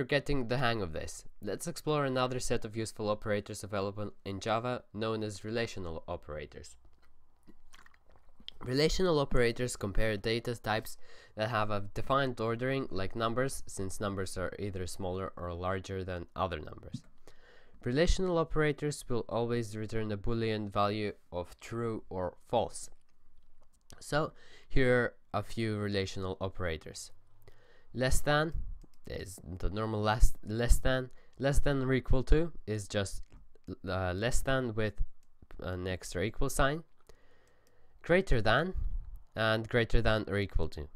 you're getting the hang of this, let's explore another set of useful operators available in Java, known as relational operators. Relational operators compare data types that have a defined ordering, like numbers, since numbers are either smaller or larger than other numbers. Relational operators will always return a Boolean value of true or false. So here are a few relational operators. Less than is the normal less than or equal to is just less than with an extra equal sign. Greater than and greater than or equal to.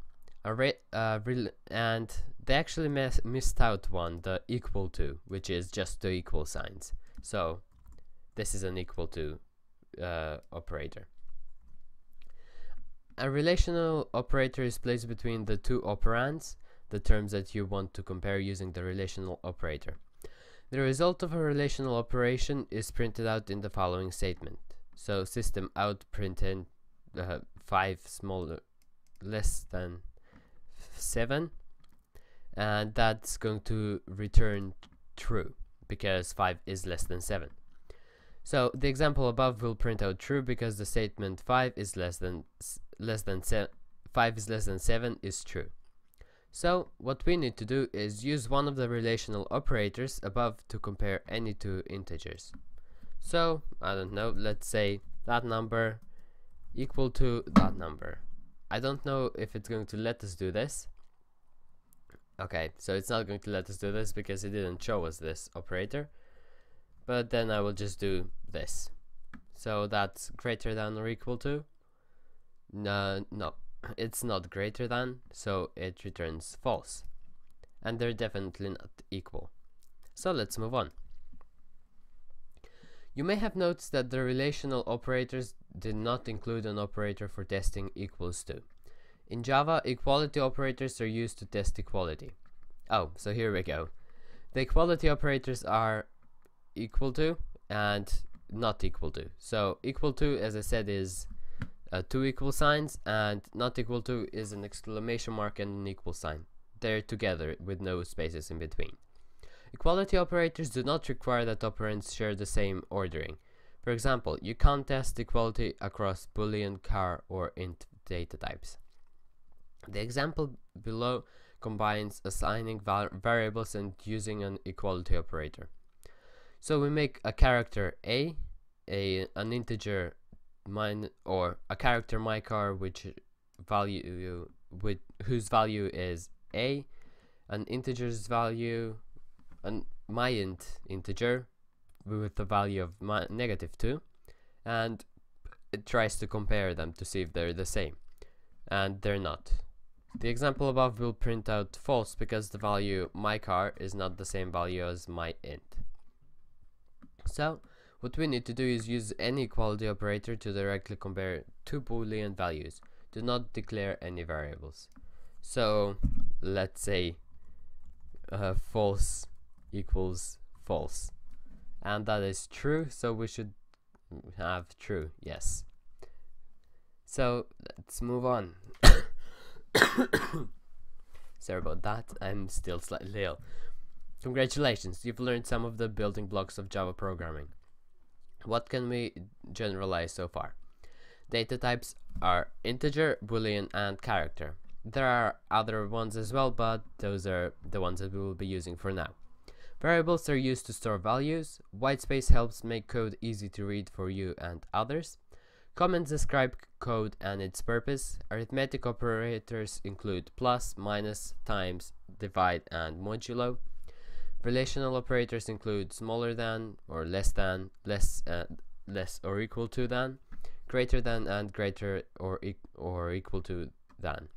And they actually missed out one, the equal to, which is just the equal signs. So this is an equal to operator. A relational operator is placed between the two operands, the terms that you want to compare using the relational operator. The result of a relational operation is printed out in the following statement. So system out printed 5 smaller less than 7, and that's going to return true because 5 is less than 7. So the example above will print out true because the statement 5 is less than 7 is true. So what we need to do is use one of the relational operators above to compare any two integers. So I don't know, let's say that number equal to that number. I don't know if it's going to let us do this. Okay, so it's not going to let us do this because it didn't show us this operator. But then I will just do this. So that's greater than or equal to. No, it's not greater than, so it returns false. And they're definitely not equal. So let's move on. You may have noticed that the relational operators did not include an operator for testing equals to. In Java, equality operators are used to test equality. Oh, so here we go. The equality operators are equal to and not equal to. So equal to, as I said, is two equal signs, and not equal to is an exclamation mark and an equal sign. They're together with no spaces in between. Equality operators do not require that operands share the same ordering. For example, you can't test equality across Boolean, char, or int data types. The example below combines assigning variables and using an equality operator. So we make a character a, an integer or a character mychar whose value is a, an integer's value, an myint integer with the value of -2, and it tries to compare them to see if they're the same, and they're not. The example above will print out false because the value mychar is not the same value as myint. So what we need to do is use any equality operator to directly compare two Boolean values. Do not declare any variables. So let's say false equals false, and that is true, so we should have true, yes. So let's move on. Sorry about that, I'm still slightly ill. Congratulations, you've learned some of the building blocks of Java programming. What can we generalize so far? Data types are integer, Boolean, and character. There are other ones as well, but those are the ones that we will be using for now. Variables are used to store values. Whitespace helps make code easy to read for you and others. Comments describe code and its purpose. Arithmetic operators include plus, minus, times, divide, and modulo. Relational operators include smaller than or less than, less or equal to than, greater than and greater or equal to than.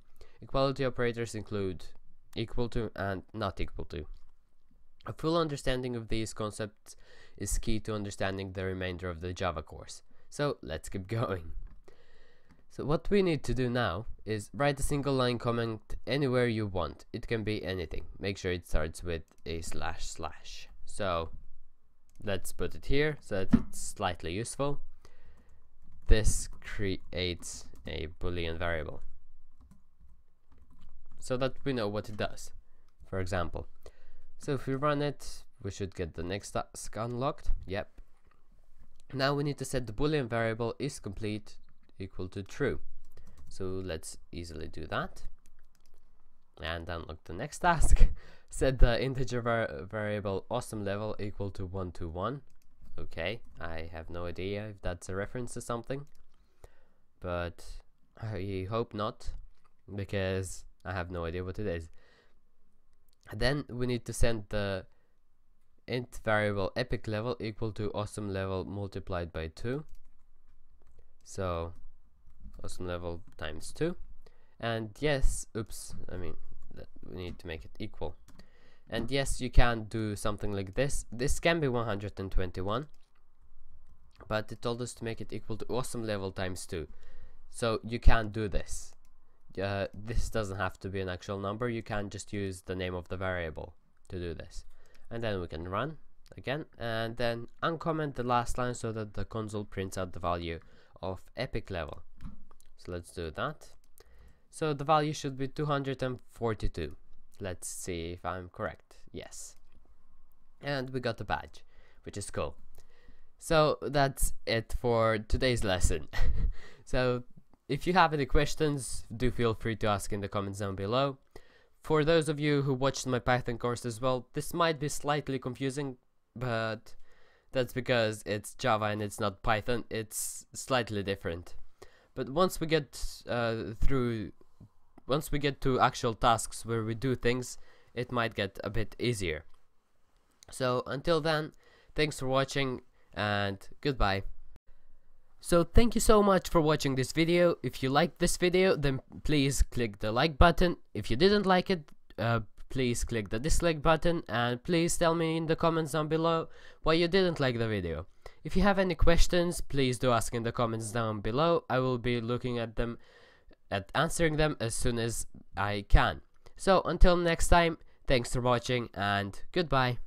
Equality operators include equal to and not equal to. A full understanding of these concepts is key to understanding the remainder of the Java course. So let's keep going. So what we need to do now is write a single line comment anywhere you want. It can be anything. Make sure it starts with a // So let's put it here so that it's slightly useful. This creates a Boolean variable so that we know what it does. For example, So if we run it, we should get the next task unlocked. Yep. Now we need to set the boolean variable is complete equal to true. So let's easily do that and unlock the next task. Set the integer variable awesome level equal to 121. Okay, I have no idea if that's a reference to something, but I hope not, because I have no idea what it is. Then we need to send the int variable epic level equal to awesome level multiplied by 2. So awesome level times 2. And yes, oops, we need to make it equal. And yes, you can do something like this. This can be 121, but it told us to make it equal to awesome level times 2. So you can do this. This doesn't have to be an actual number. You can just use the name of the variable to do this. And then we can run again, and then uncomment the last line so that the console prints out the value of epic level. So let's do that. So the value should be 242. Let's see if I'm correct. Yes. And we got the badge, which is cool. So that's it for today's lesson. So if you have any questions, do feel free to ask in the comments down below. For those of you who watched my Python course as well, this might be slightly confusing, but that's because it's Java and it's not Python. It's slightly different. But once we get to actual tasks where we do things, it might get a bit easier. So until then, thanks for watching and goodbye. So thank you so much for watching this video. If you liked this video, then please click the like button. If you didn't like it, please click the dislike button, and please tell me in the comments down below why you didn't like the video. If you have any questions, please do ask in the comments down below. I will be looking at them, answering them as soon as I can. So until next time, thanks for watching and goodbye.